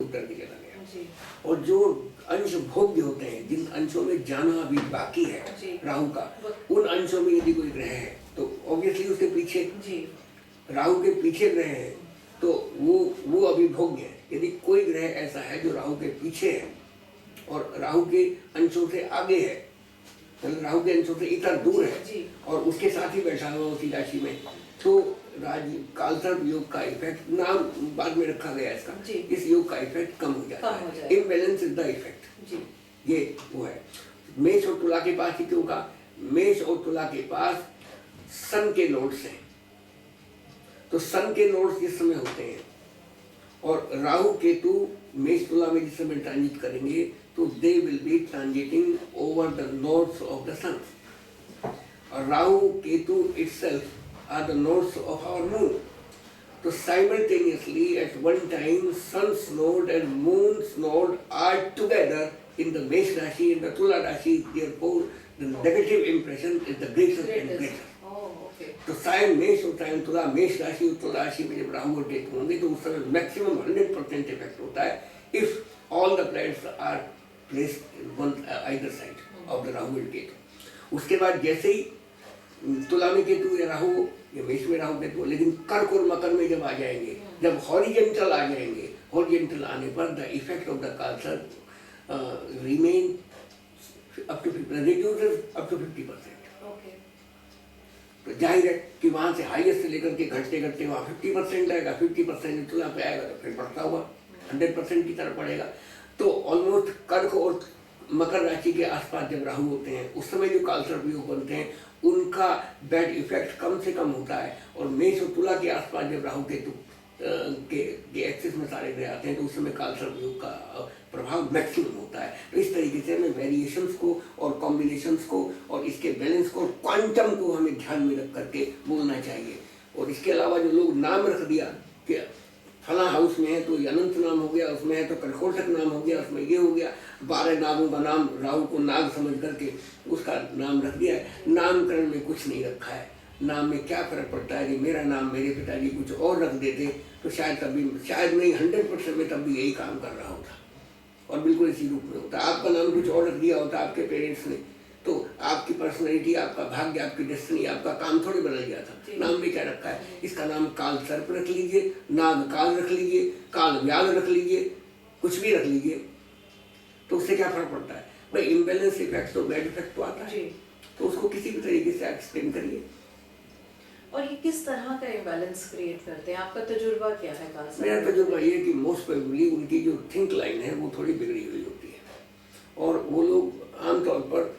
उत्तर की चला गया। और जो अंश भोग्य होते हैं, जिन अंशों में जाना अभी बाकी है राहु का, उन अंशों में यदि कोई ग्रह है तो ऑब्वियसली उसके पीछे, राहु के पीछे ग्रह है तो वो अभी भोग्य है। यदि कोई ग्रह ऐसा है जो राहु के पीछे है और राहु के अंशों से आगे है, मतलब राहु के अंशों से इतना दूर है और उसके साथ ही बैठा हुआ उसी राशि में, तो कालसर्प योग का इफेक्ट, नाम बाद में रखा गया इसका, इस योग का इफेक्ट कम हो जाता है। इम्बैलेंस इज द इफेक्ट, ये वो है। मेष और तुला के पास ही क्यों का, मेष और तुला के पास सन के नोड्स हैं, तो सन के नोड्स जिस समय होते हैं और राहु केतु मेष तुला में जिस समय ट्रांजिट करेंगे तो they will be transiting over the nodes of the sun. और Rahu Ketu itself are the nodes of our moon. So simultaneously at one time sun's node and moon's node are together in the Mesh Rashi and the Tula Rashi, therefore the negative impression is the greater and greater. तो सायं मेष और सायं तुला, मेष राशि और तुला राशि में जब राहु और केतु होंगे तो उस समय मैक्सिमम 100% इफेक्ट होता है if all the planets are placed in one either side of the Rahu and Ketu. उसके बाद जैसे ही तुला में केतु या राहु या मेष में राहु केतु, लेकिन कर्क और मकर में जब आ जाएंगे, जब हॉरिजेंटल आ जाएंगे, हॉरिजेंटल आने पर the effect of the Kalsarp remain up to reduces up to 50%। तो जाहिर है कि वहां से हाईएस्ट से लेकर के घटते घटते वहाँ 50% आएगा, 50% तुला पे आएगा तो फिर बढ़ता हुआ 100% की तरफ पड़ेगा। तो ऑलमोस्ट कर्क और मकर राशि के आसपास जब राहु होते हैं उस समय जो कालसर्प योग बनते हैं उनका बैड इफेक्ट कम से कम होता है। और मेष और तुला के आसपास जब राहु केतु के एक्सिस में सारे ग्रह आते हैं तो उस समय कालसर्प योग का प्रभाव मैक्सिमम होता है। तो इस तरीके से हमें वेरिएशंस को और कॉम्बिनेशंस को और इसके बैलेंस को, क्वांटम को हमें ध्यान में रख करके बोलना चाहिए। और इसके अलावा जो लोग नाम रख दिया कि फला हाउस में है तो अनंत नाम हो गया, उसमें है तो कर्कोटक नाम हो गया, उसमें ये हो गया, 12 नागों का नाम राहु को नाग समझ करके उसका नाम रख दिया है। नामकरण में कुछ नहीं रखा है, नाम में क्या फर्क पड़ता है कि मेरा नाम मेरे पिताजी कुछ और रख देते तो शायद नहीं 100% में तब भी यही काम कर रहा होता और बिल्कुल इसी रूप में होता। आपका नाम कुछ और रख दिया होता आपके पेरेंट्स ने तो आपकी पर्सनैलिटी, आपका भाग्य, आपकी डेस्टिनी, आपका काम थोड़ी बदल गया था। नाम में क्या रखा है, इसका नाम काल सर्प रख लीजिए, नाग काल रख लीजिए, काल व्याल रख लीजिए, कुछ भी रख लीजिए, तो उससे क्या फर्क पड़ता है भाई। इम्बैलेंस इफेक्ट तो बैड इफेक्ट तो आता है, तो उसको किसी भी तरीके से एक्सप्लेन करिए। और ये किस तरह का इम्बैलेंस क्रिएट करते हैं, आपका तजुर्बा क्या है? मेरा तजुर्बा ये है कि मोस्ट प्रोबेबली उनकी जो थिंक लाइन है वो थोड़ी बिगड़ी हुई होती है और वो लोग आमतौर पर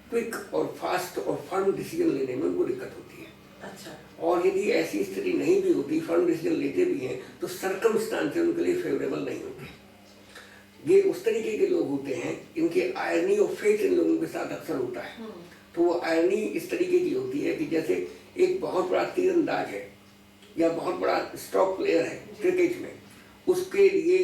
क्विक और फास्ट और फर्म डिसीजन लेने में उनको दिक्कत होती है। अच्छा। और यदि ऐसी स्थिति नहीं भी होती, फर्म डिसीजन लेते भी हैं तो सर्कमस्टांसेस उनके लिए फेवरेबल नहीं होते। ये उस तरीके के लोग होते हैं इनके आयरनी और फेथ इन लोगों के साथ अक्सर होता है। तो वो आयरनी इस तरीके की होती है कि जैसे एक बहुत बड़ा तीरंदाज है या बहुत बड़ा स्ट्रोक प्लेयर है क्रिकेट में, उसके लिए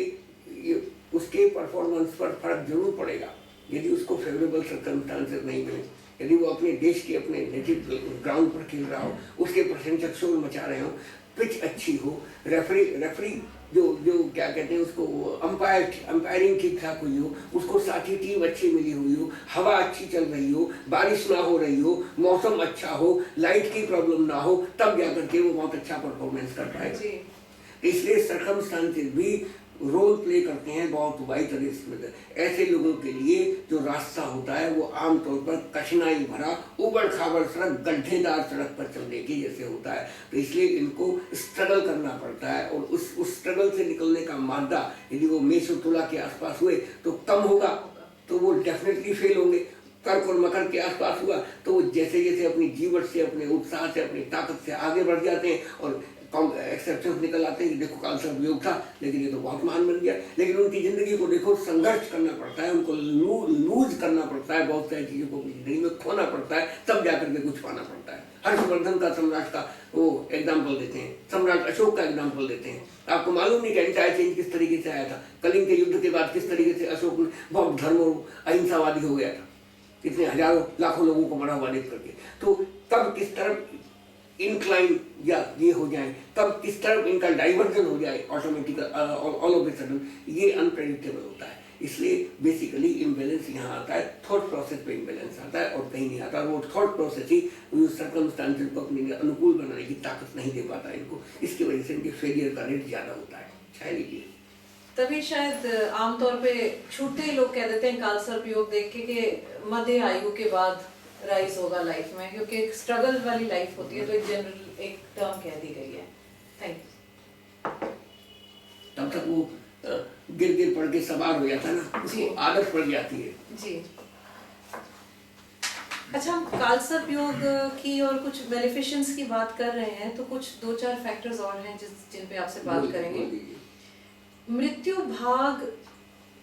उसके परफॉर्मेंस पर फर्क जरूर पड़ेगा यदि उसको फेवरेबल सर्कमस्टांसेस नहीं मिले। यदि वो अपने देश के अपने नेटिव ग्राउंड पर खेल रहा हो, उसके प्रशंसक शोर मचा रहे हो, पिच अच्छी हो, रेफरी जो क्या कहते हैं उसको, अंपायरिंग ठीक ठाक हुई हो, उसको साथी टीम अच्छी मिली हुई हो, हवा अच्छी चल रही हो, बारिश ना हो रही हो, मौसम अच्छा हो, लाइट की प्रॉब्लम ना हो, तब जाकर के वो बहुत अच्छा परफॉर्मेंस कर पाएगा। इसलिए सर्कमस्टांसेस भी रोल प्ले करते हैं बहुत वाइड रिस्क में। ऐसे लोगों के लिए जो रास्ता होता है वो आमतौर पर कठिनाई भरा, उबड़ खाबड़ सड़क, गड्ढेदार सड़क पर चलने की जैसे होता है। तो इसलिए इनको स्ट्रगल करना पड़ता है और उस स्ट्रगल से निकलने का मादा यदि वो मेष और तुला के आसपास हुए तो कम होगा, तो वो डेफिनेटली फेल होंगे। कर्क और मकर के आसपास हुआ तो वो जैसे जैसे अपनी जीवन से, अपने उत्साह से, अपनी ताकत से आगे बढ़ जाते हैं और एक्सेप्शन निकल आते हैं कि देखो कालसर्प योग था लेकिन ये तो बहुत महान बन गया। लेकिन उनकी जिंदगी को देखो संघर्ष करना पड़ता है, उनको लूज करना पड़ता है, बहुत सारी चीजों को जिंदगी में खोना पड़ता है, तब जाकर के कुछ पाना पड़ता है। हर्षवर्धन का, सम्राट का वो एग्जाम्पल देते हैं, सम्राट अशोक का एग्जाम्पल देते हैं। आपको मालूम नहीं कि एंटायर चेंज किस तरीके से आया था। कलिंग के युद्ध के बाद किस तरीके से अशोक बहुत धर्म और अहिंसावादी हो गया था, कितने हजारों लाखों लोगों को मरा हुआ देख करके। तो तब किस तरह इंक्लाइन या ये हो जाए, तब किस तरफ इनका डाइवर्जन हो जाए automatic all of the sudden, ये अनप्रेडिक्टेबल होता है। इसलिए बेसिकली इम्बैलेंस यहाँ आता है, थॉट प्रोसेस पे इम्बैलेंस आता है और कहीं नहीं आता। और वो थॉट प्रोसेस ही सर्कमस्टांसेस को अपने लिए अनुकूल बनाने की ताकत नहीं दे पाता इनको, इसकी वजह से इनके फेलियर का रेट ज़्यादा होता है। शायद ये तभी शायद आमतौर पे छूटते ही लोग कह देते हैं काल सर्प योग देख के कि मध्य आयु के बाद राइज होगा लाइफ में, क्योंकि एक स्ट्रगल वाली लाइफ होती है, तो एक जनरल एक टर्म कह दी गई है। Thank you. तब तक वो गिर गिर पड़ के सवार हो जाता है ना, जी, आदत पड़ जाती है। जी। अच्छा, हम काल सर्प योग की और कुछ बेनिफिशियंस की बात कर रहे हैं, तो कुछ 2-4 फैक्टर्स और हैं जिन पे आपसे बात करेंगे। मृत्यु भाग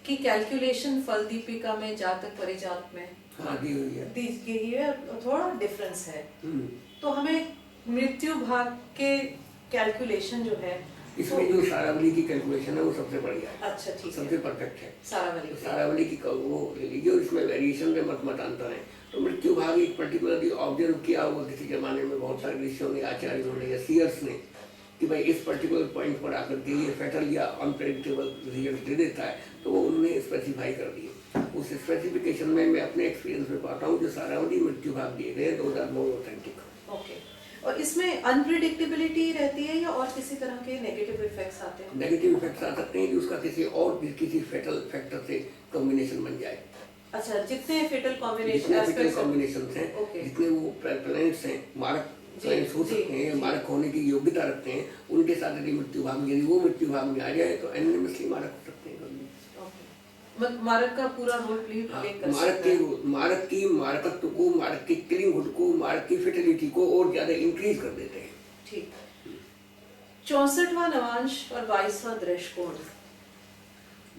की कैलकुलेशन फल दीपिका में, जातक परिजात में दी हुई है, दी गई है, थोड़ा डिफरेंस है। तो हमें मृत्यु भाग के कैलकुलेशन जो है, इसमें जो सारावली की कैलकुलेशन है वो सबसे बढ़िया है। अच्छा, ठीक है, सबसे परफेक्ट है सारावली की वो ले लीजिए, और इसमें वेरिएशन में मत अंतर है। तो मृत्यु भाग एक पर्टिकुलरली ऑब्जर्व किया हुआ किसी जमाने में बहुत सारे ऋषियों ने, आचार्यों ने या सीयर्स ने, कि भाई इस पर्टिकुलर पॉइंट पर आकर के ये फैटल या अनप्रेडिक्टेबल रिजल्ट दे देता है, तो वो उन्होंने स्पेसिफाई कर दिए। उस स्पेसिफिकेशन में मैं अपने एक्सपीरियंस में पाता हूँ जो सारावली मृत्यु भाग दिए गए, those are more authentic. Okay. और इसमें अनप्रेडिक्टेबिलिटी रहती है या और किसी तरह के नेगेटिव इफेक्ट्स आते हैं? नेगेटिव इफेक्ट्स आ सकते हैं कि उसका किसी फेटल फैक्टर से कॉम्बिनेशन बन जाए। अच्छा, जितने फेटल कॉम्बिनेशन हैं, जितने वो प्लैनेट्स हैं, मारक प्लैनेट्स हो सकते हैं, मारक होने की योग्यता रखते हैं, उनके साथ यदि मृत्यु भाग में, यदि वो मृत्यु भाग में आ जाए तो एनिमसली मारक हो सकते हैं। मारक का पूरा रोल प्ले कर सकते हैं। मारक की मारकत्व को, मारक की किलिंग हुड को, मारक की फेटिलिटी को और ज्यादा इंक्रीज कर देते हैं। ठीक। 64वां नवांश और 22वां दृष्टिकोण,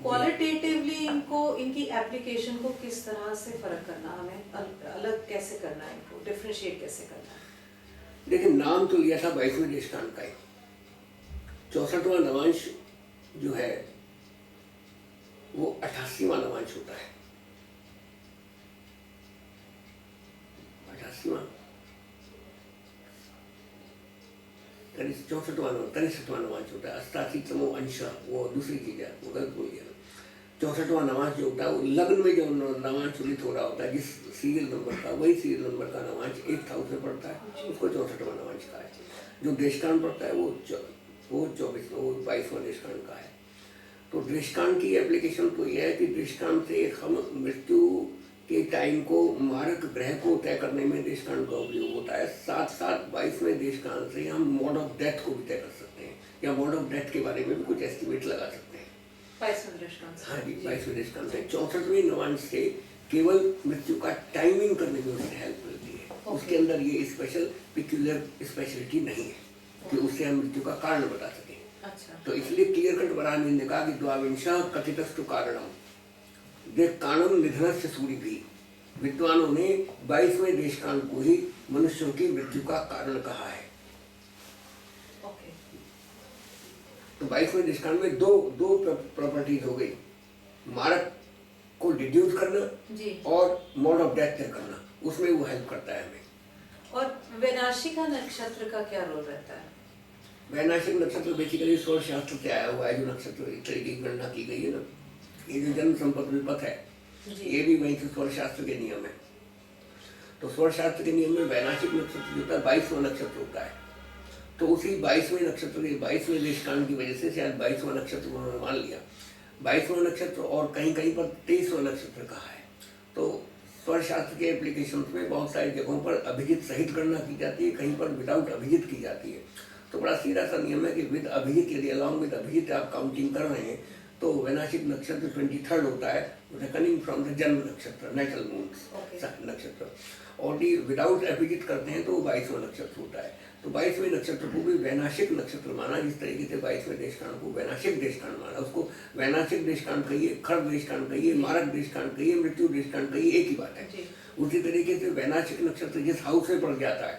क्वालिटेटिवली इनको, इनकी एप्लीकेशन को किस तरह से फर्क करना, हमें अलग कैसे करना है, इनको डिफरेंशिएट कैसे करना है? देखिए, नाम तो लिया था 22वें देशकांड का ही। 64वां नवांश जो है वो 88वां नवांश होता है। 88वां 63वां नवांश होता है। 88तमो अंश वो दूसरी चीज है, वो गलत बोल गया। 64वां नवांश जो होता है वो लग्न में जो नवांश उदित हो रहा होता है, जिस सीरियल नंबर का, वही सीरियल नंबर का नवांश 8th हाउस में पड़ता है, उसको 64वां नवांश का है। जो देशकांड पड़ता है वो 22वां देशकांड का है। तो दृष्टांत की एप्लीकेशन तो यह है कि दृष्टांत से हम मृत्यु के टाइम को, मारक ग्रह को तय करने में दृष्टांत का उपयोग होता है। साथ साथ 22वें दृष्टांत से हम मोड ऑफ डेथ को भी तय कर सकते हैं, या मोड ऑफ डेथ के बारे में भी कुछ एस्टिमेट लगा सकते हैं। 22वें दृष्टांत, हाँ जी, 22वें दृष्टांत से 64वें नवांश से केवल मृत्यु का टाइमिंग करने में उससे हेल्प मिलती है। उसके अंदर ये स्पेशल पिक्यूलर स्पेशलिटी नहीं है कि उससे हम मृत्यु का कारण बता सकें। अच्छा। तो इसलिए क्लियर कट बराहमिन ने कहा कि द्वाविंशः कथितस्तु कारणम देशकांडम निधनस्य सूरि भी। विद्वानों ने 22वें देशकांड को ही मनुष्यों की मृत्यु का कारण कहा है। ओके। तो 22वें देशकांड में दो प्रॉपर्टीज हो गई, मारक को डिड्यूस करना जी, और मोड ऑफ डेथ तय करना, उसमें वो हेल्प करता है हमें। और वैनाशिका नक्षत्र का क्या रोल रहता है? वैनाशिक नक्षत्र बेसिकली सौर शास्त्र से आया हुआ है, जो नक्षत्र एक तरीके की गणना की गई है ना, ये जो जन्म संपत्ति विपथ है, ये भी वहीं से सौर शास्त्र के नियम है। तो सौर शास्त्र के नियम में वैनाशिक नक्षत्र जो होता है 22वां नक्षत्र होता है। तो उसी 22वें नक्षत्र के 22वें देशकांड की वजह से शायद 22वां नक्षत्र उन्होंने मान लिया। 22वां नक्षत्र और कहीं कहीं पर 23वां नक्षत्र कहा है। तो सौर शास्त्र के एप्लीकेशन में बहुत सारी जगहों पर अभिजित सहित गणना की जाती है, कहीं पर विदाउट अभिजित की जाती है। तो बड़ा सीधा सा नियम है कि विद अभिजित, यदि अलॉन्ग विद अभिजित आप काउंटिंग कर रहे हैं तो वैनाशिक नक्षत्र 23rd होता है, रेकनिंग फ्रॉम द जन्म नक्षत्र, नेटल मून नक्षत्र। और विदाउट अभिजित करते हैं तो 22वां नक्षत्र होता है। तो 22वें नक्षत्र को भी वैनाशिक नक्षत्र माना, जिस तरीके से 22वें देशकांड को वैनाशिक देशकांड माना। उसको वैनाशिक देशकांड कहिए, खर्द देशकांड कहिए, मारक देशकांड कहिए, मृत्यु देशकांड कहिए, एक ही बात है। उसी तरीके से वैनाशिक नक्षत्र जिस हाउस में पड़ जाता है,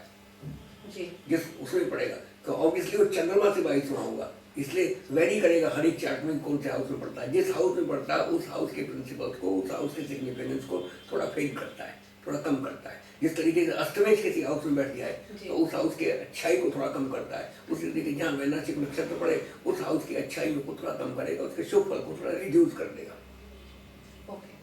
जिस उसमें पड़ेगा, तो ऑब्वियसली वो चंद्रमा से 22वां होगा, इसलिए वेरी करेगा हर एक चार्ट में कौन से हाउस में पड़ता है। जिस हाउस में पड़ता है उस हाउस के प्रिंसिपल्स को, उस हाउस के सिग्निफिकेंस को थोड़ा फेल करता है। थोड़ा कम करता है। जिस तरीके से अस्तमेश किसी हाउस में बैठ जाए तो उस हाउस की अच्छाई को थोड़ा कम करता है, उसी तरीके जहाँ वैनाशिक नक्षत्र पड़े उस हाउस की अच्छाई को थोड़ा कम करेगा, उसके शुभ फल को थोड़ा रिड्यूस कर देगा। ओके।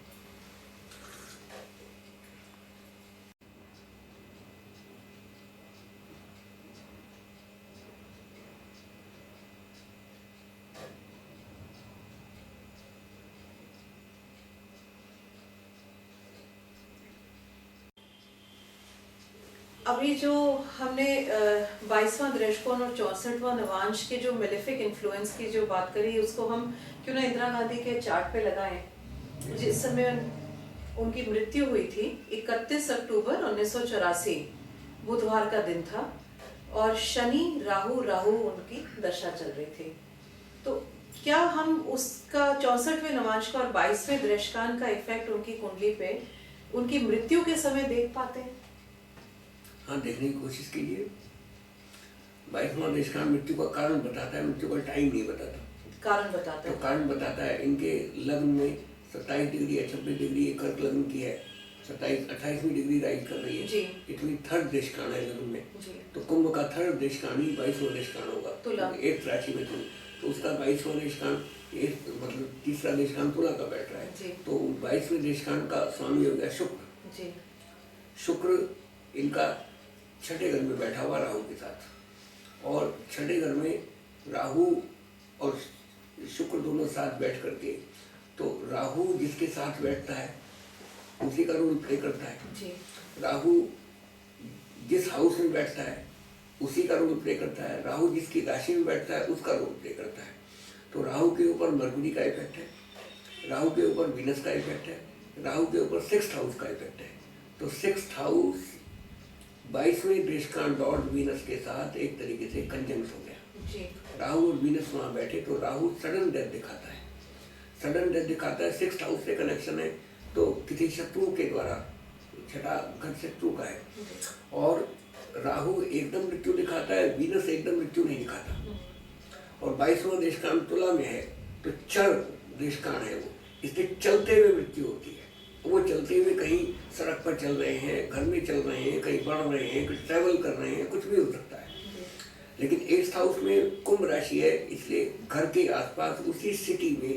अभी जो हमने 22वां दृष्टिकोण और 64वां नवांश के जो मेलेफिक इन्फ्लुएंस की जो बात करी, उसको हम क्यों ना इंदिरा गांधी के चार्ट पे लगाएं। जिस समय उनकी मृत्यु हुई थी 31 अक्टूबर 1984 बुधवार का दिन था और शनि राहु उनकी दशा चल रही थी। तो क्या हम उसका 64वें नवांश का और 22वें दृष्टिकोण का इफेक्ट उनकी कुंडली पे उनकी मृत्यु के समय देख पाते हैं? हाँ, देखने की कोशिश कीजिए। 22वां दृष्टिकोण मृत्यु का कारण बताता है, मृत्यु का टाइम नहीं बताता। कारण बताता है। तो कारण बताता है इनके लग्न में 27 डिग्री या 26 डिग्री कर्क लग्न की है, 28वीं डिग्री राइज कर रही है, इतनी थर्ड दृष्टिकोण है लग्न में। तो कुंभ का थर्ड दृष्टिकोण ही 22वां दृष्टिकोण होगा, एक राशि में तो उसका 22वां दृष्टिकोण मतलब तीसरा दृष्टिकोण तुला का बैठ रहा है। तो 22वें दृष्टिकोण का स्वामी हो गया शुक्र। शुक्र इनका छठे घर में बैठा हुआ राहु के साथ, और छठे घर में राहु और शुक्र दोनों साथ बैठ करके, तो राहु जिसके साथ बैठता है उसी का रोल प्ले करता है। राहु जिस हाउस में बैठता है उसी का रोल प्ले करता है, राहु जिसकी राशि में बैठता है उसका रोल प्ले करता है। तो राहु के ऊपर मरकुरी का इफेक्ट है, राहु के ऊपर वीनस का इफेक्ट है, राहु के ऊपर 6th हाउस का इफेक्ट है। तो 6th हाउस 22वें दृष्टिकोण लॉर्ड वीनस के साथ एक तरीके से कंजंक्ट हो गया। राहु और वीनस वहां बैठे तो राहु सडन डेथ दिखाता है, सडन डेथ दिखाता है। 6th हाउस से कनेक्शन है तो किसी शत्रु के द्वारा, छठा घर शत्रु का है, और राहु एकदम मृत्यु दिखाता है, वीनस एकदम मृत्यु नहीं दिखाता। और 22वां दृष्टिकोण तुला में है तो चर दृष्टिकोण है वो, इसलिए चलते हुए मृत्यु होती है। वो चलते हुए कहीं सड़क पर चल रहे हैं, घर में चल रहे हैं, कहीं बढ़ रहे हैं, कुछ ट्रैवल कर रहे हैं, कुछ भी हो सकता है। लेकिन 8th हाउस में कुंभ राशि है, इसलिए घर के आसपास उसी सिटी में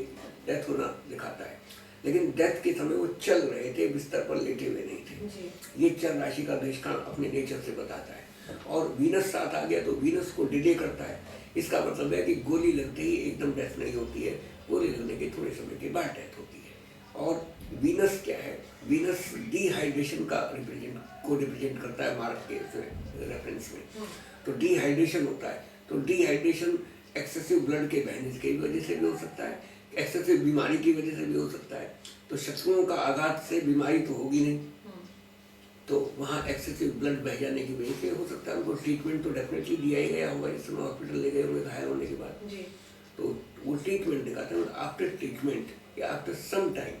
डेथ होना दिखाता है। लेकिन डेथ के समय वो चल रहे थे, बिस्तर पर लेटे हुए नहीं थे। ये चर राशि का दृष्टिकोण अपने नेचर से बताता है। और वीनस साथ आ गया तो वीनस को डिले करता है। इसका मतलब है कि गोली लगते ही एकदम डेथ नहीं होती है, गोली लगने के थोड़े समय के बाद डेथ होती है। और वीनस क्या है? वीनस डिहाइड्रेशन का रिप्रेजेंट करता है मार्क के रेफरेंस में। तो डिहाइड्रेशन होता है, तो डिहाइड्रेशन एक्सेसिव ब्लड के बहने की वजह से भी हो सकता है, एक्सेसिव बीमारी की वजह से भी हो सकता है। तो शत्रुओं का आघात से बीमारी तो होगी नहीं, तो वहाँ एक्सेसिव ब्लड बह जाने की वजह से हो सकता है। उनको ट्रीटमेंट तो डेफिनेटली दिया ही गया होगा, जिस समय हॉस्पिटल ले गए होंगे घायल होने के बाद। तो वो ट्रीटमेंट दिखाते हैं, आफ्टर ट्रीटमेंट या after some time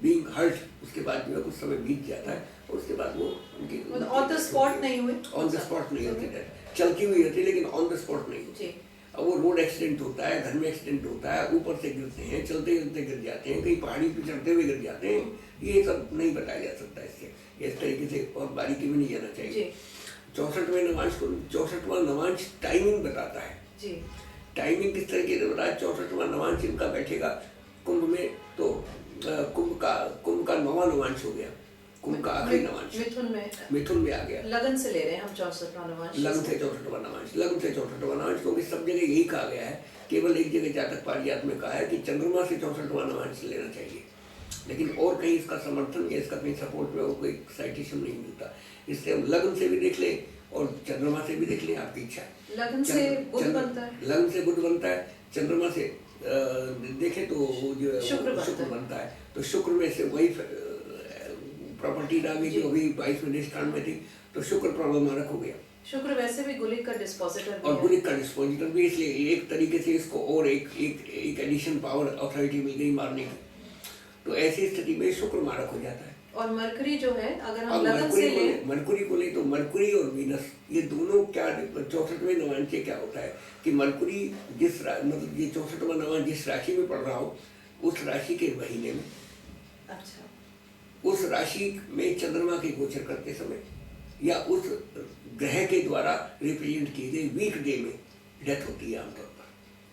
being hurt, उसके बाद जो है कुछ समय बीत जाता है और उसके बाद वो उनकी ऑन द स्पॉट नहीं हुई, ऑन द स्पॉट नहीं होती है, चलती हुई होती है लेकिन ऑन द स्पॉट नहीं होती। अब वो रोड एक्सीडेंट होता है, घर में एक्सीडेंट होता है, ऊपर से गिरते हैं, चलते चलते गिर जाते हैं, कहीं पहाड़ी पे चढ़ते हुए गिर जाते हैं, ये सब नहीं बताया जा सकता इससे, इस तरीके से और बारीकी में नहीं जाना चाहिए। 64वें नवांश को 64वां नवांश टाइमिंग बताता है। टाइमिंग किस तरीके से बताया? 64वां नवांश इनका बैठेगा कुंभ में, तो कुंभ का 9वां नवांश हो गया, कुंभ का आखिरी नवांश मिथुन में आ गया। लगन से ले रहे हैं हम 64वां नवांश, लगन से 64वां नवांश, क्योंकि सब जगह यही कहा गया है, केवल एक जगह जातक पारिजात में कहा है कि चंद्रमा से 64वां नवांश लेना चाहिए, लेकिन और कहीं इसका समर्थन या इसका कहीं सपोर्ट में और कोई साइटेशन नहीं मिलता। इसलिए हम लगन से भी देख लें और चंद्रमा से भी देख लें, आपकी इच्छा है। लगन से बुध बनता है, चंद्रमा से देखें तो जो शुक्र बनता है। तो शुक्र में से वही प्रॉपर्टी आ गई जो अभी 22वें दृष्टिकोण में थी, तो शुक्र प्रॉब्लम हो गया। शुक्र वैसे भी गुलिक का डिस्पोजिटर और गुलिक का डिस्पोजिटर भी, इसलिए एक तरीके से इसको और एक एडिशन पावर अथॉरिटी मिल गई मारने की। तो ऐसी स्थिति में शुक्र मारक हो जाता है। और मरकरी जो है, अगर हम लगन से लें, मरकुरी को ले तो मरकुरी और वीनस ये दोनों क्या 64वें नवांश से क्या होता है कि मरकुरी मतलब ये 64वां नवांश जिस राशि में पड़ रहा हो उस राशि के महीने में, अच्छा, उस राशि में चंद्रमा के गोचर करते समय या उस ग्रह के द्वारा रिप्रेजेंट किए गए वीक डे में डेथ होती है आमतौर पर,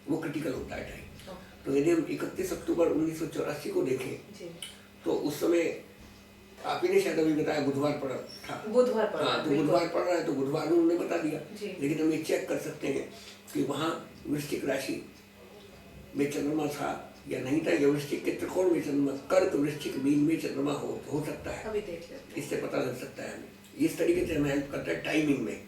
वो क्रिटिकल होता है टाइम। तो यदि हम 31 अक्टूबर 1984 को देखें तो उस समय आप ही ने शायद अभी बताया बुधवार पड़ा था, बुधवार पड़ा, हाँ, तो बुधवार पड़ रहा है तो बुधवार में उन्होंने बता दिया। लेकिन हम ये चेक कर सकते हैं कि वहाँ वृश्चिक राशि में चंद्रमा था या नहीं था, या वृश्चिक के त्रिकोण में चंद्रमा, कर्क वृश्चिक मीन में चंद्रमा हो सकता है, अभी देख लेते हैं। इससे पता लग सकता है हमें। इस तरीके से हमें हेल्प करता है टाइमिंग में,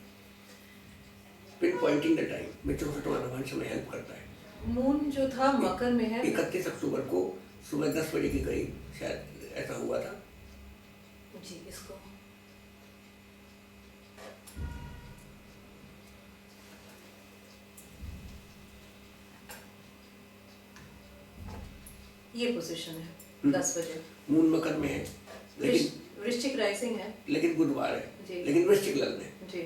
पिन पॉइंटिंग द टाइम में 64वां नवांश में हेल्प करता है। मून जो था मकर में है, 31 अक्टूबर को सुबह 10 बजे के करीब शायद ऐसा हुआ था जी। इसको ये पोजीशन है 10 बजे, मून मकर में है, लेकिन वृश्चिक राइजिंग है, लेकिन बुधवार है, लेकिन वृश्चिक लग्न है जी।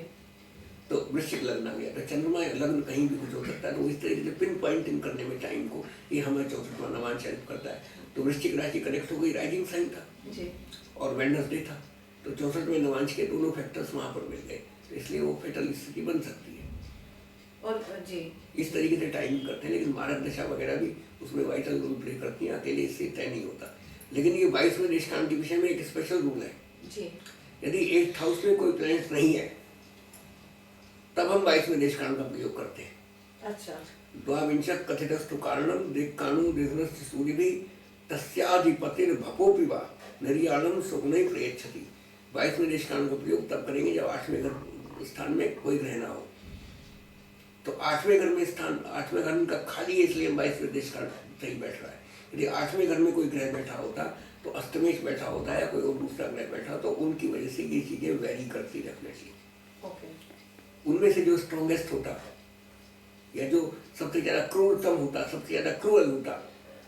तो वृश्चिक लग्न आ गया, तो चंद्रमा लग्न कहीं भी कुछ हो सकता है। तो इस तरीके से पिन पॉइंटिंग करने में टाइम को ये हमें 64वां नवांश हेल्प करता है। तो वृश्चिक राशि कनेक्ट हो गई, राइजिंग साइन था जी, और वेडनेसडे था, तो 64वें नवांश के दोनों फैक्टर्स वहाँ पर मिल गए, तो इसलिए वो फेटल स्थिति बन सकती है। और जी इस तरीके से टाइमिंग करते हैं, लेकिन मारक दशा वगैरह भी उसमें वाइटल रोल प्ले करती हैं, अकेले इससे तय नहीं होता। लेकिन ये 22वें देशकाल के विषय में एक स्पेशल रूल है जी। यदि 8th हाउस में कोई प्लैनेट नहीं है तब हम 22वें देशकाल का प्रयोग करते हैं। अच्छा। द्वाविंशत् कथितस्तु कारणम दिक्कानु दिग्नस्त सूर्यभि तस्याधिपतिर्भपोपि वा निर्याणम सुगुणैः प्रयच्छति। 22वें देशकाल का प्रयोग तब करेंगे जब 8वें घर स्थान में कोई ग्रह ना हो। तो 8वें घर में स्थान, 8वें घर का खाली है, इसलिए 22वें देशकाल सही बैठ रहा है। यदि 8वें घर में कोई ग्रह बैठा होता तो अष्टमेश बैठा होता है या कोई और दूसरा ग्रह बैठा, तो उनकी वजह से ये चीजें वेरी करती डेफिनेटली। ओके। उनमें से जो स्ट्रॉन्गेस्ट होता या जो सबसे ज्यादा क्रूरतम होता, सबसे ज्यादा क्रूअल होता,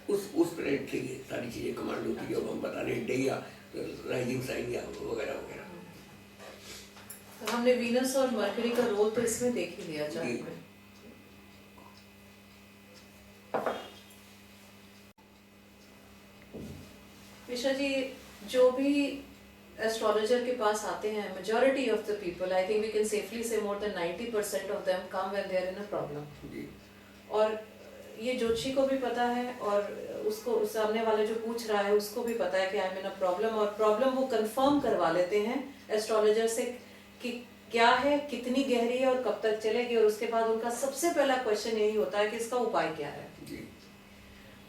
उस प्लेनेट से ये सारी चीजें कमांड होती है। अब हम बता रहे हैं डे या राइजिंग साइन या वगैरह वगैरह। तो हमने वीनस और मरकरी का रोल तो इसमें देख ही लिया चार्ट में। मिश्रा जी, जो भी एस्ट्रोलॉजर के पास आते हैं, majority of the people, I think we can safely say more than 90% of them come when they are in a problem. और ये ज्योतिषी को भी पता है और उसको सामने वाले जो पूछ रहा है उसको भी पता है कि I am in a problem, और प्रॉब्लम वो कंफर्म करवा लेते हैं एस्ट्रोलॉजर से कि क्या है, कितनी गहरी है और कब तक चलेगी। और उसके बाद उनका सबसे पहला क्वेश्चन यही होता है कि इसका उपाय क्या है।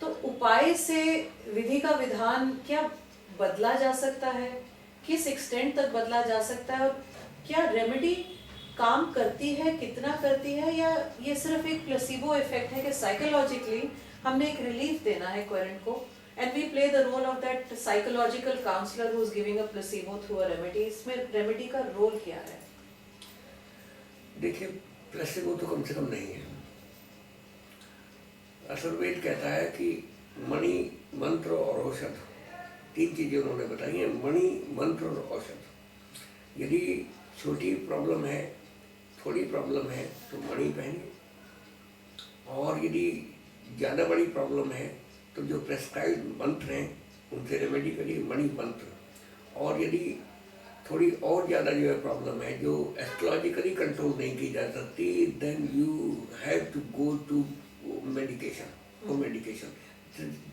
तो उपाय से विधि का विधान क्या बदला जा सकता है, किस एक्सटेंट तक बदला जा सकता है, और क्या रेमेडी काम करती है, कितना करती है, या ये सिर्फ एक प्लेसिबो इफेक्ट है कि साइकोलॉजिकली हमने एक रिलीफ देना है क्वेरेंट को, and we play the role of that psychological counsellor who is giving a placebo through a remedy. इसमें रेमेडी का रोल क्या है? देखिए, प्लेसिबो तो कम से कम नहीं है। अथर्ववेद कहता है कि मणि, मंत्र और औषध, 3 चीजें उन्होंने बताई हैं, मणि, मंत्र और औषध। यदि छोटी प्रॉब्लम है, थोड़ी प्रॉब्लम है तो मणि पहनिए, और यदि ज़्यादा बड़ी प्रॉब्लम है तो जो प्रेस्क्राइब्ड मंत्र हैं उनसे रेमेडी करिए, मणि मंत्र। और यदि थोड़ी और ज़्यादा जो है प्रॉब्लम है जो एस्ट्रोलॉजिकली कंट्रोल नहीं की जा सकती, then you have to go to medication.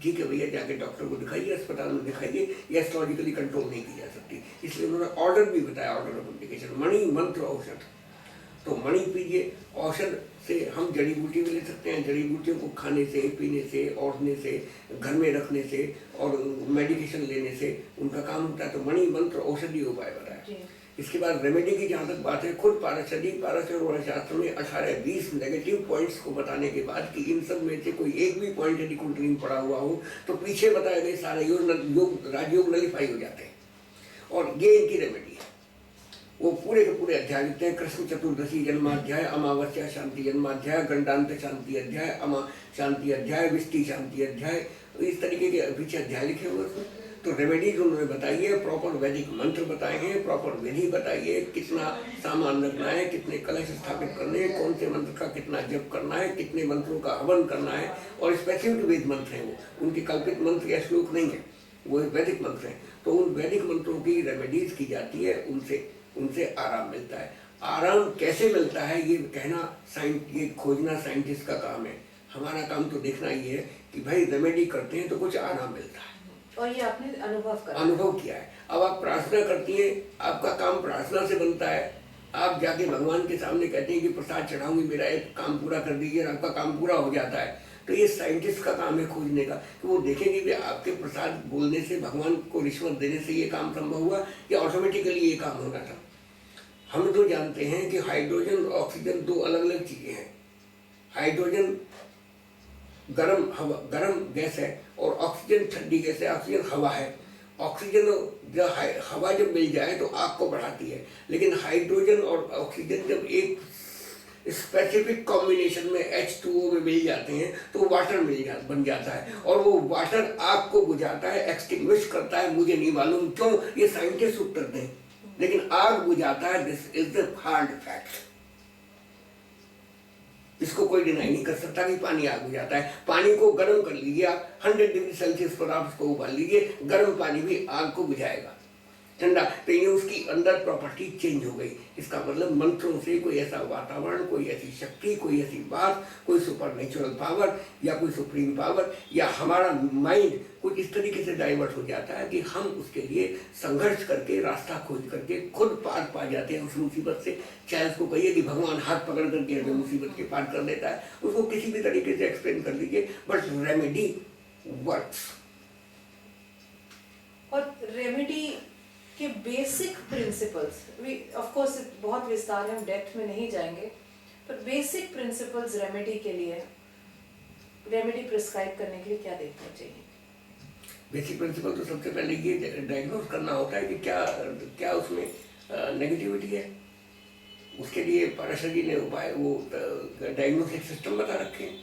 ठीक है भैया, जाके डॉक्टर को दिखाइए, अस्पताल में दिखाइए, ये एस्ट्रोलॉजिकली कंट्रोल नहीं की जा सकती, इसलिए उन्होंने ऑर्डर भी बताया, ऑर्डर ऑफ मेडिकेशन, मणि, मंत्र, औषध। तो मणि पीजिए, औषध से हम जड़ी बूटी भी ले सकते हैं, जड़ी बूटियों को खाने से, पीने से, ओढ़ने से, घर में रखने से और मेडिकेशन लेने से उनका काम होता है। तो मणि, मंत्र, औषधि उपाय बताया। इसके बाद रेमेडी की जहाँ तक बात है, खुद पारशर शास्त्र में 18-20 नेगेटिव पॉइंट्स को बताने के बाद कि इन सब में से कोई एक भी पॉइंट यदि कुंडली में पड़ा हुआ हो तो पीछे बताए गए सारे योग राजयोग नलिफाई हो जाते हैं, और ये इनकी रेमेडी है। वो पूरे के पूरे अध्याय लिखते हैं, कृष्ण चतुर्दशी जन्माध्याय, अमावस्या शांति जन्माध्याय, गंडांत शांति अध्याय, अमा शांति अध्याय, विष्टि शांति अध्याय, इस तरीके के पीछे अध्याय लिखे हुए हैं। तो रेमेडीज उन्होंने बताई है, प्रॉपर वैदिक मंत्र बताए हैं, प्रॉपर विधि बताई है, कितना सामान रखना है, कितने कलश स्थापित करने हैं, कौन से मंत्र का कितना जप करना है, कितने मंत्रों का हवन करना है, और स्पेसिफिक वेद मंत्र हैं वो, उनके कल्पित मंत्र या श्लोक नहीं है, वो वैदिक मंत्र हैं। तो उन वैदिक मंत्रों की रेमेडीज की जाती है, उनसे आराम मिलता है। आराम कैसे मिलता है ये कहना ये खोजना साइंटिस्ट का काम है। हमारा काम तो देखना ये है कि भाई रेमेडी करते हैं तो कुछ आराम मिलता है, और ये आपने अनुभव किया है। अब आप प्रार्थना करती हैं, आपका काम प्रार्थना से बनता है। आप जाके भगवान के सामने कहते हैं कि प्रसाद चढ़ाऊंगी, मेरा एक काम पूरा कर दीजिए, और आपका काम पूरा हो जाता है। तो ये साइंटिस्ट का काम है खोजने का, कि वो देखेंगे कि आपके प्रसाद बोलने से, भगवान को रिश्वत देने से ये काम संभव हुआ या ऑटोमेटिकली ये काम होना था। हम तो जानते हैं कि हाइड्रोजन और ऑक्सीजन दो अलग अलग चीजें हैं। हाइड्रोजन गर्म गैस है और ऑक्सीजन ठंडी गैस है, ऑक्सीजन हवा है। ऑक्सीजन हवा जब मिल जाए तो आग को बढ़ाती है, लेकिन हाइड्रोजन और ऑक्सीजन जब एक स्पेसिफिक कॉम्बिनेशन में H2O में मिल जाते हैं तो वाटर बन जाता है, और वो वाटर आग को बुझाता है, एक्सटिंग्विश करता है। मुझे नहीं मालूम क्यों, ये साइंटिस्ट उत्तर दें, लेकिन आग बुझाता है। This is the hard fact, इसको कोई डिनाई नहीं कर सकता कि पानी आग बुझाता है। पानी को गर्म कर लीजिए आप, 100 डिग्री सेल्सियस पर आप उसको उबाल लीजिए, गर्म पानी भी आग को बुझाएगा। ठंडा, तो ये उसकी अंदर प्रॉपर्टी चेंज हो गई। इसका मतलब मंत्रों से कोई ऐसा वातावरण, कोई ऐसी शक्ति, कोई ऐसी बात, कोई सुपर नेचुरल पावर या कोई सुप्रीम पावर या हमारा माइंड कुछ इस तरीके से डाइवर्ट हो जाता है कि हम उसके लिए संघर्ष करके, रास्ता खोज करके खुद पार पा जाते हैं उस मुसीबत से। चाहे उसको कहिए कि भगवान हाथ पकड़ करके हमें मुसीबत के पार कर देता है, उसको किसी भी तरीके से एक्सप्लेन कर लीजिए, बट रेमेडी वर्क्स। और रेमेडी के बेसिक प्रिंसिपल्स, ऑफ कोर्स बहुत विस्तार है, हम डेप्थ में नहीं जाएंगे, पर बेसिक प्रिंसिपल्स रेमेडी के लिए, रेमेडी प्रिस्क्राइब करने के लिए क्या देखना चाहिए? बेसिक प्रिंसिपल तो सबसे पहले ये डायग्नोज करना होता है कि क्या उसमें नेगेटिविटी है। उसके लिए पराशर जी ने उपाय, वो डायग्नोस्टिक सिस्टम बता रखे हैं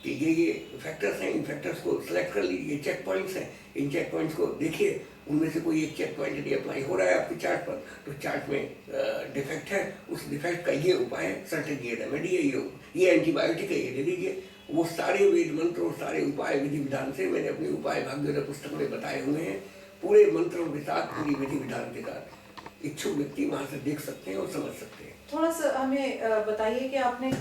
कि ये फैक्टर्स हैं। इन फैक्टर्स को सिलेक्ट कर लीजिए, चेक पॉइंट्स हैं, इन चेक पॉइंट्स को देखिए, उनमें से कोई एक चेक पॉइंट यदि अप्लाई हो रहा है आपके चार्ट पर, तो चार्ट में डिफेक्ट है, उस डिफेक्ट का ये उपाय है, सर्टेन ये रेमेडी है, ये एंटीबायोटिक है, ये ले लीजिए। वो सारे वेद मंत्र और सारे उपाय विधि विधान से मैंने अपनी उपाय भाग्योदय पुस्तक में बताए हुए हैं, पूरे मंत्रों के साथ, पूरी विधि विधान के साथ। इच्छुक व्यक्ति वहां से देख सकते हैं और समझ सकते हैं। थोड़ा सा हमें बताइए कि आपने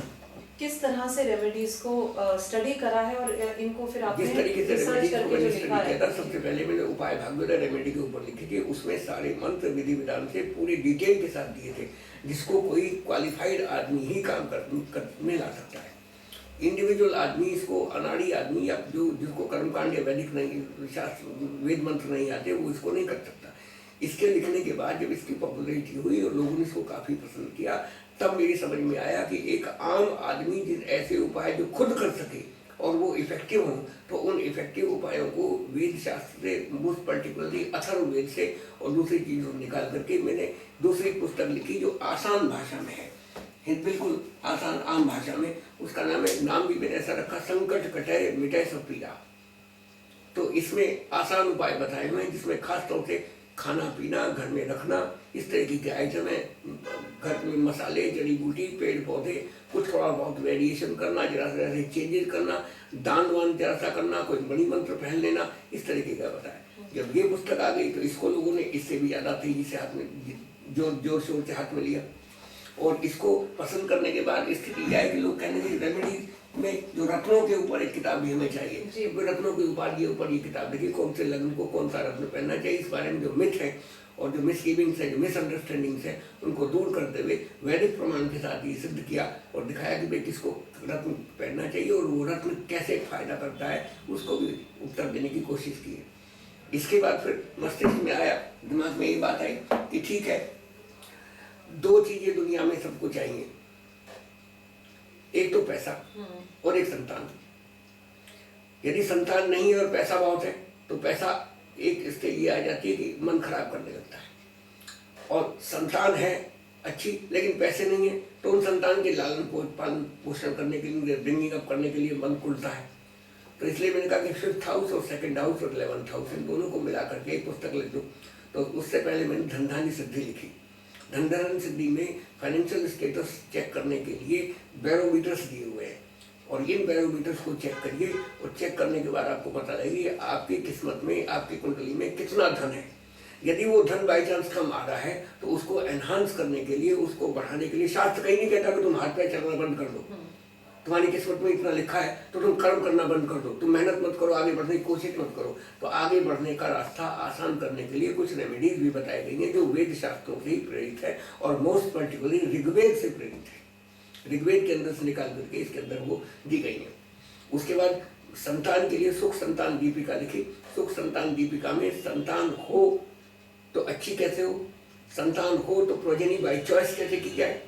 किस तरह से रेमेडीज को स्टडी करा है और इनको फिर आपने जिस तरीके से रेमेडीज को मैंने स्टडी किया था, सबसे पहले मैंने उपाय भाग्योदय रेमेडी के ऊपर लिखी थी। उसमें सारे मंत्र विधि विधान से पूरी डिटेल के साथ दिए थे, जिसको कोई क्वालिफाइड आदमी ही काम करने ला सकता है। इंडिविजुअल आदमी, इसको अनाड़ी आदमी या जिसको कर्मकांड या वैदिक नहीं, शास्त्र वेद मंत्र नहीं आते, वो इसको नहीं कर सकता। इसके लिखने के बाद जब इसकी पॉपुलैरिटी हुई और लोगों ने इसको काफी पसंद किया, तब मेरी समझ में आया कि एक आम आदमी जिस ऐसे उपाय जो खुद कर सके और वो इफेक्टिव हों, तो उन इफेक्टिव उपायों को वेद शास्त्र से, मोस्ट पर्टिकुलरली अथर्ववेद से और दूसरी चीजों निकाल करके मैंने दूसरी पुस्तक लिखी जो आसान भाषा में है, बिल्कुल आसान आम भाषा में। उसका नाम भी मैंने ऐसा रखा, संकट कटे मिटे सब पीड़ा। तो इसमें आसान उपाय बताए हुए हैं, जिसमें खास तौर से खाना पीना, घर में रखना, इस तरीके के आइटम है। घर में मसाले, जड़ी बूटी, पेड़ पौधे, कुछ थोड़ा बहुत वेरिएशन करना, जरा से चेंजेस करना, दान वान जरा सा करना, कोई मणि मंत्र पहन लेना, इस तरीके का बताया। जब ये पुस्तक आ गई तो इसको लोगों ने इससे भी ज्यादा तेजी से हाथ में, जोर शोर से हाथ में लिया। और इसको पसंद करने के बाद स्थिति यह है कि लोग कहने लगे रेमेडी में जो रत्नों के ऊपर एक किताब भी हमें चाहिए। रत्नों के ऊपर ये किताब देखिए, कौन से लग्न को कौन सा रत्न पहनना चाहिए, इस बारे में जो मिथ है और जो मिसगिविंग्स है, जो मिसअंडरस्टैंडिंग्स है, उनको दूर करते हुए वैदिक प्रमाण के साथ ये सिद्ध किया और दिखाया कि भाई किसको रत्न पहनना चाहिए और वो रत्न कैसे फायदा करता है, उसको भी उत्तर देने की कोशिश की है। इसके बाद फिर मस्तिष्क में आया, दिमाग में ये बात आई कि ठीक है, दो चीजें दुनिया में सबको चाहिए, एक तो पैसा और एक संतान। यदि संतान नहीं है और पैसा बहुत है तो पैसा एक स्टेज ये आ जाती है कि मन खराब करने लगता है, और संतान है अच्छी लेकिन पैसे नहीं है तो उन संतान के लालन पालन पोषण करने के लिए, ब्रिंगिंग अप करने के लिए मन कुलता है। तो इसलिए मैंने कहा कि 5th हाउस और 2nd हाउस और 11th हाउस, इन दोनों को मिला करके एक पुस्तक लिख दो। तो उससे पहले मैंने धनधान्य सिद्धि लिखी। धनधान्य सिद्धि में फाइनेंशियल स्टेटस चेक करने के लिए बैरोमीटर्स दिए हुए हैं और इन बैरोमीटर्स को चेक करिए और चेक करने के बाद आपको पता लगेगा आपकी किस्मत में, आपकी कुंडली में कितना धन है। यदि वो धन बाई चांस कम आ रहा है तो उसको एनहांस करने के लिए, उसको बढ़ाने के लिए, शास्त्र कहीं नहीं कहता कि तुम हाथ पैर चलना बंद कर दो, तुम्हारी किस्मत में इतना लिखा है तो तुम कर्म करना बंद कर दो, तुम मेहनत मत करो, आगे बढ़ने की कोशिश मत करो। तो आगे बढ़ने का रास्ता आसान करने के लिए कुछ रेमेडीज भी बताई गई हैं जो वेद शास्त्रों से ही प्रेरित है और मोस्ट पर्टिकुलरली ऋग्वेद से प्रेरित है। ऋग्वेद के अंदर से निकाल करके इसके अंदर वो दी गई हैं। उसके बाद संतान के लिए सुख संतान दीपिका लिखी। सुख संतान दीपिका में संतान हो तो अच्छी कैसे हो, संतान हो तो प्रोजेनी बाई चॉइस कैसे की जाए,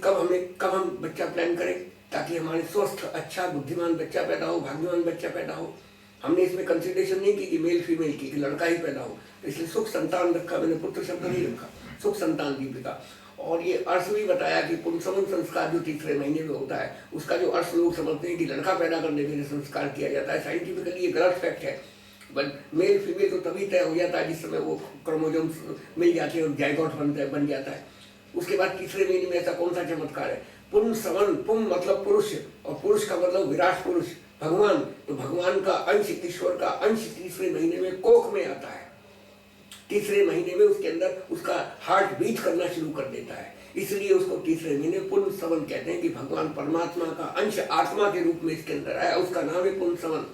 कब हम बच्चा प्लान करें ताकि हमारे स्वस्थ अच्छा बुद्धिमान बच्चा पैदा हो, भाग्यवान बच्चा पैदा हो। हमने इसमें कंसिडरेशन नहीं की कि मेल फीमेल की, कि लड़का ही पैदा हो, तो इसलिए सुख संतान रखा, मैंने पुत्र शब्द नहीं रखा, सुख संतान दीपिका। और ये अर्थ भी बताया कि पुंसवन संस्कार जो तीसरे महीने में होता है उसका जो अर्थ लोग समझते हैं कि लड़का पैदा करने के लिए संस्कार किया जाता है, साइंटिफिकली ये गलत फैक्ट है। बट मेल फीमेल तो तभी तय हो जाता है जिस समय वो क्रोमोसोम्स मिल जाते हैं और जाइगोट बन जाता है। उसके बाद तीसरे महीने में ऐसा कौन सा चमत्कार है, पुंसवन, पुम मतलब पुरुष और पुरुष का मतलब विराट पुरुष भगवान, तो भगवान का अंश, ईश्वर का अंश तीसरे महीने में कोख में आता है। तीसरे महीने में उसके अंदर उसका हार्ट बीट करना शुरू कर देता है, इसलिए उसको तीसरे महीने पुंसवन कहते हैं कि भगवान परमात्मा का अंश आत्मा के रूप में इसके अंदर आया, उसका नाम है पुंसवन।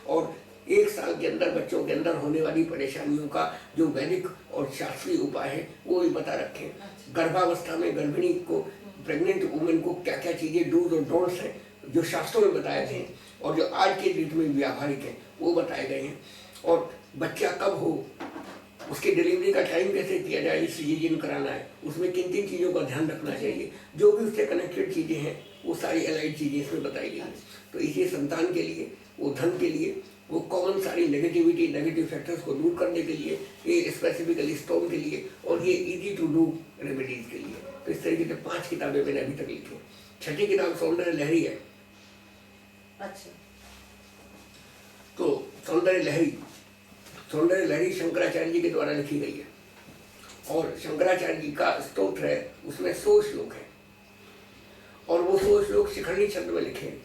और एक साल के अंदर बच्चों के अंदर होने वाली परेशानियों का जो वैदिक और शास्त्रीय उपाय है वो भी बता रखे हैं। गर्भावस्था में गर्भिणी को, प्रेग्नेंट वुमेन को क्या क्या चीजें डूज और डोंट्स हैं जो शास्त्रों में बताए गए हैं और जो आज के डेट में व्यावहारिक हैं वो बताए गए हैं। और बच्चा कब हो, उसके डिलीवरी का टाइम कैसे किया जाए, सीजेरियन कराना है, उसमें किन किन चीज़ों का ध्यान रखना चाहिए, जो भी उससे कनेक्टेड चीज़ें हैं वो सारी एलाइड चीज़ें इसमें बताई गई हैं। तो इसी संतान के लिए, वो धन के लिए, वो कॉमन सारी नेगेटिविटी, नेगेटिव फैक्टर्स को दूर करने के लिए, ये स्पेसिफिकली स्टोन के लिए और ये इजी टू डू रेमेडीज के लिए। तो इस तरीके से 5 किताबें मैंने अभी तक लिखी। 6ठी किताब सौंदर्य लहरी है। अच्छा। तो सौंदर्य लहरी शंकराचार्य जी के द्वारा लिखी गई है और शंकराचार्य जी का स्तोत्र है, उसमें 100 श्लोक है और वो 100 श्लोक शिखरणी छंद में लिखे हैं।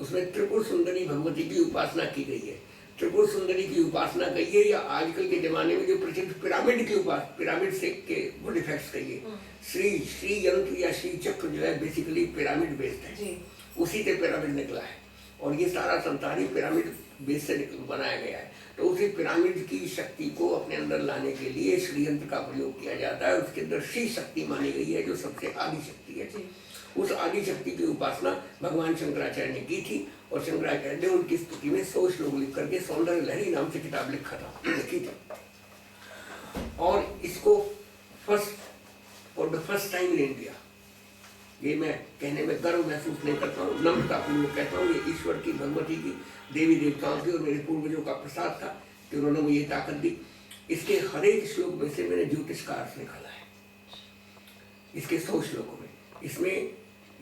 उसमें त्रिपुर सुंदरी भगवती की उपासना की गई है। त्रिपुर सुंदरी की उपासना कहिए या आजकल के जमाने में जो प्रसिद्ध पिरामिड की उपासना, पिरामिड से के गुड इफेक्ट्स कहिए, श्री यंत्र या श्री चक्र जो है बेसिकली पिरामिड बेस्ड है, उसी से पिरामिड निकला है और ये सारा संसार ही पिरामिड बेस से बनाया गया है। तो उसी पिरामिड की शक्ति को अपने अंदर लाने के लिए श्री यंत्र का प्रयोग किया जाता है। उसके अंदर श्री शक्ति मानी गई है जो सबसे आदि शक्ति है। उस आदि शक्ति की उपासना भगवान शंकराचार्य ने की थी और शंकराचार्य ने उनकी स्तुति में 100 श्लोक लिख करके सौंदर्य लहरी नाम से किताब लिखी थी। और इसको for the first time in India, ये मैं कहने में गर्व महसूस नहीं करता हूँ, नम्रतापूर्वक कहता हूँ, ये ईश्वर की, भगवती की, देवी देवताओं की और मेरे पूर्वजों का प्रसाद था कि उन्होंने मुझे ये ताकत दी। इसके हर एक श्लोक में से मैंने ज्योतिष का अर्थ निकाला है। इसके 100 श्लोकों में इसमें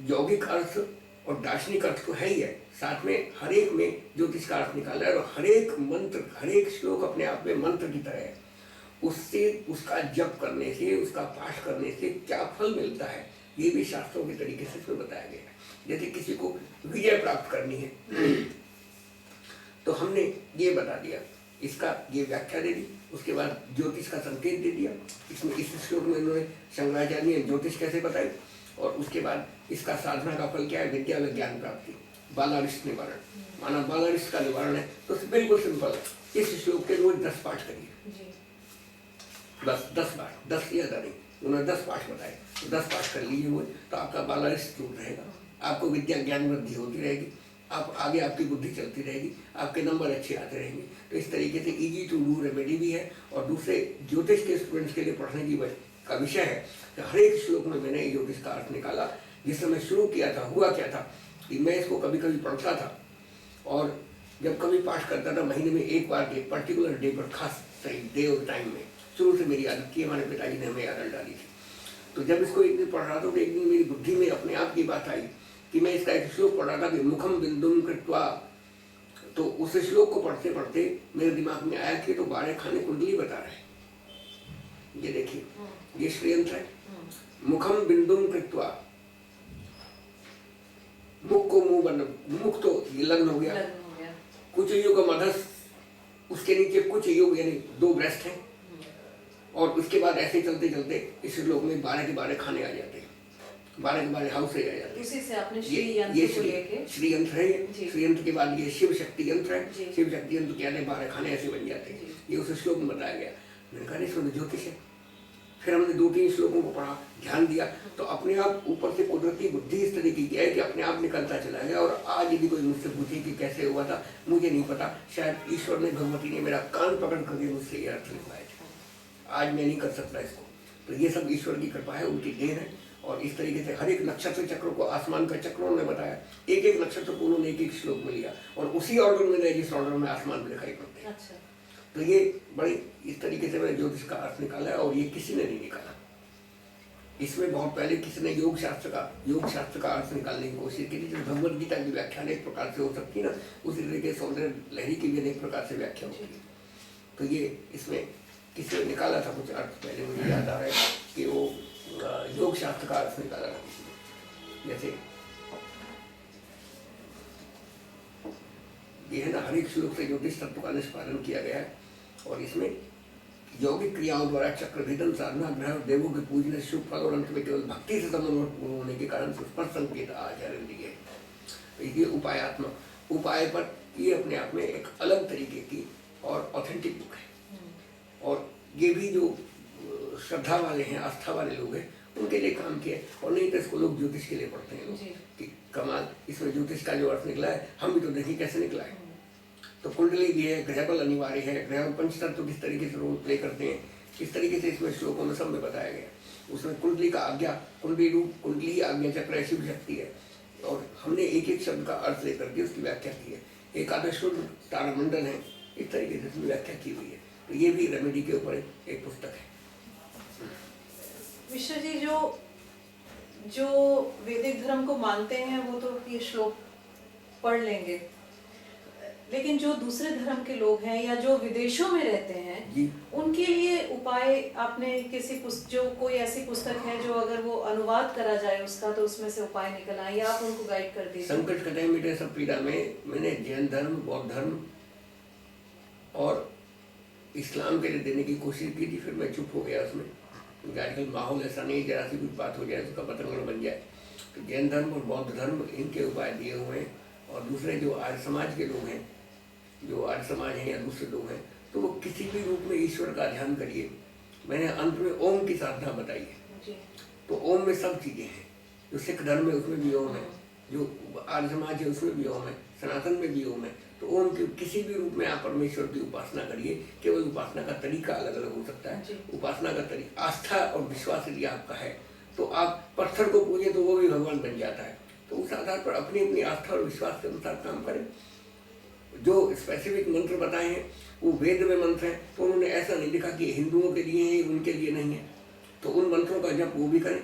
यौगिक अर्थ और दार्शनिक अर्थ तो है ही है, साथ में हर एक में ज्योतिष का अर्थ निकाला है और हर एक मंत्र, हर एक श्लोक अपने आप में मंत्र की तरह है। उससे, उसका जप करने से, उसका पाठ करने से क्या फल मिलता है ये भी शास्त्रों के तरीके से इसमें बताया गया है। जैसे किसी को विजय प्राप्त करनी है तो हमने ये बता दिया, इसका ये व्याख्या दे दी, उसके बाद ज्योतिष का संकेत दे दिया। इसमें इस श्लोक में उन्होंने शंकराचार्य ने ज्योतिष कैसे बताई और उसके बाद इसका साधना का फल क्या है, विद्या में ज्ञान प्राप्ति, बालारिष्ट निवारण, माना बालारिष्ट का निवारण है तो बिल्कुल सिंपल है। इस श्लोक के रोज 10 पाठ करिए, बस 10 पाठ, 10 से ज्यादा नहीं, उन्होंने 10 पाठ बताए, तो 10 पाठ कर लीजिए वो, तो आपका बालारिष्ट दूर रहेगा, आपको विद्या ज्ञान वृद्धि होती रहेगी, आप आगे आपकी बुद्धि चलती रहेगी, आपके नंबर अच्छे आते रहेंगे। तो इस तरीके से इजी टू डू रेमेडी भी है। और दूसरे ज्योतिष के स्टूडेंट्स के लिए पढ़ने की का विषय है कि हर एक श्लोक में मैंने ज्योतिष का अर्थ निकाला। जिस समय शुरू किया था हुआ क्या था कि मैं इसको कभी कभी पढ़ता था और जब कभी पाठ करता था महीने में एक बार के पर्टिकुलर डे पर, खास सही डे और टाइम में, शुरू से मेरी आदत थी, हमारे पिताजी ने हमें आदत डाली थी। तो जब इसको एक दिन पढ़ रहा था तो एक दिन मेरी बुद्धि में अपने आप की बात आई कि मैं इसका एक श्लोक पढ़ रहा था कि मुखम बिंदुम कृत्वा, तो उस श्लोक को पढ़ते पढ़ते मेरे दिमाग में आया कि तो 12 खाने कुंडली बता रहे हैं। ये देखिए, ये श्रेयंत्र है, मुखम बिंदुम कृत्वा, मुख को मुंह बन, मुख तो ये लग्न हो गया, कुछ युग का मधस, उसके नीचे कुछ युग यानी 2 ब्रेस्ट हैं, और उसके बाद ऐसे चलते चलते इस श्लोक में 12 के 12 खाने आ जाते हैं, 12 के 12 हाउस आ जाते हैं। उसी से आपने श्री यंत्र को लेके, श्री यंत्र है ये, श्री यंत्र के बाद ये शिव शक्ति यंत्र है, शिव शक्ति यंत्र क्या है, 12 खाने ऐसे बन जाते हैं, ये उस श्लोक में बताया गया। मैंने कहा नहीं इसमें ज्योतिष है। फिर हमने 2-3 श्लोकों को पढ़ा, ध्यान दिया, तो अपने आप ऊपर से कुदरती बुद्धि इस तरीके की है कि अपने आप निकलता चला गया। और आज यदि कोई मुझसे पूछे कि कैसे हुआ था, मुझे नहीं पता, शायद ईश्वर ने, भगवती ने मेरा कान पकड़ करके मुझसे ये अर्थ लिखवाया था। आज मैं नहीं कर सकता इसको, तो ये सब ईश्वर की कृपा है, उनकी देन है। और इस तरीके से हर एक नक्षत्र चक्र को, आसमान का चक्रों ने बताया, एक एक नक्षत्र को उन्होंने एक एक श्लोक में लिया, और उसी ऑर्डर में गए जिस ऑर्डर में आसमान में दिखाई पड़ते हैं। अच्छा। तो ये बड़ी इस तरीके से मैंने ज्योतिष का अर्थ निकाला है, और ये किसी ने नहीं निकाला। इसमें बहुत पहले किसी ने योग शास्त्र का अर्थ निकालने की कोशिश की थी, जो भगवद गीता की व्याख्या एक प्रकार से हो सकती है ना, उसी तरीके से सौंदर्य लहरी की भी अनेक प्रकार से व्याख्या होती है। तो ये इसमें किसी ने निकाला था कुछ अर्थ, पहले मुझे याद आ रहा है कि वो योग शास्त्र का अर्थ निकाला था किसी ने। जैसे ये है ना, हर एक श्लोक से ज्योतिष तत्व का निष्पादन किया गया है, और इसमें यौगिक क्रियाओं द्वारा चक्र भेदन, साधना, ग्रह और देवों के पूजने, शुभ फल और अंत में केवल भक्ति से संबंध होने के कारण स्पष्ट संकेत आचार्य दिए। तो ये उपायात्मक उपाय पर ये अपने आप में एक अलग तरीके की और ऑथेंटिक बुक है। और ये भी जो श्रद्धा वाले हैं, आस्था वाले लोग हैं, उनके लिए काम किया। और नहीं तो इसको लोग ज्योतिष के लिए पढ़ते हैं लोग कि कमाल, इसमें ज्योतिष का जो अर्थ निकला है, हम भी तो देखें कैसे निकला है। तो कुंडली भी है, ग्रह बल अनिवार्य है, ग्रह पंचतत्व किस तरीके से रोल प्ले करते हैं, किस तरीके से इसमें श्लोकों में सब में बताया गया। उसमें कुंडली का आज्ञा, कुंडली रूप, कुंडली ही आज्ञा चक्र शिव शक्ति है, और हमने एक एक शब्द का अर्थ लेकर के उसकी व्याख्या की है। एकादश तारामंडल है, इस तरीके से उसमें व्याख्या की हुई है। तो ये भी रेमेडी के ऊपर एक पुस्तक है। मिश्र जी, जो वैदिक धर्म को मानते हैं वो तो ये श्लोक पढ़ लेंगे, लेकिन जो दूसरे धर्म के लोग हैं या जो विदेशों में रहते हैं, उनके लिए उपाय आपने जो कोई ऐसी पुस्तक है जो अगर वो अनुवाद करा जाए उसका, तो उसमें से उपाय निकल आए, या आप उनको गाइड कर दीजिए। संकट कटे मिटे सब पीड़ा में मैंने जैन धर्म, बौद्ध धर्म और इस्लाम के लिए देने की कोशिश की थी, फिर मैं चुप हो गया उसमें। आजकल माहौल ऐसा नहीं, जरा सी कुछ बात हो जाए उसका पतंगड़ बन जाए। तो जैन धर्म और बौद्ध धर्म, इनके उपाय दिए हुए हैं। और दूसरे जो आर्य समाज के लोग हैं, जो आर्य समाज हैं या दूसरे लोग हैं, तो वो किसी भी रूप में ईश्वर का ध्यान करिए। मैंने अंत में ओम की साधना बताई है। तो ओम में सब चीज़ें हैं। जो सिख धर्म है उसमें भी ओम है, जो आर्य समाज है उसमें भी ओम है, सनातन में भी ओम है। तो ओम के किसी भी रूप में आप परमेश्वर की उपासना करिए। केवल उपासना का तरीका अलग अलग हो सकता है। उपासना का तरीका, आस्था और विश्वास यदि आपका है तो आप पत्थर को पूजें तो वो भी भगवान बन जाता है। तो उस आधार पर अपनी अपनी आस्था और विश्वास के अनुसार काम करें। जो स्पेसिफिक मंत्र बताए हैं वो वेद में मंत्र हैं, तो उन्होंने ऐसा नहीं लिखा कि हिंदुओं के लिए है, उनके लिए नहीं है। तो उन मंत्रों का जप वो भी करें,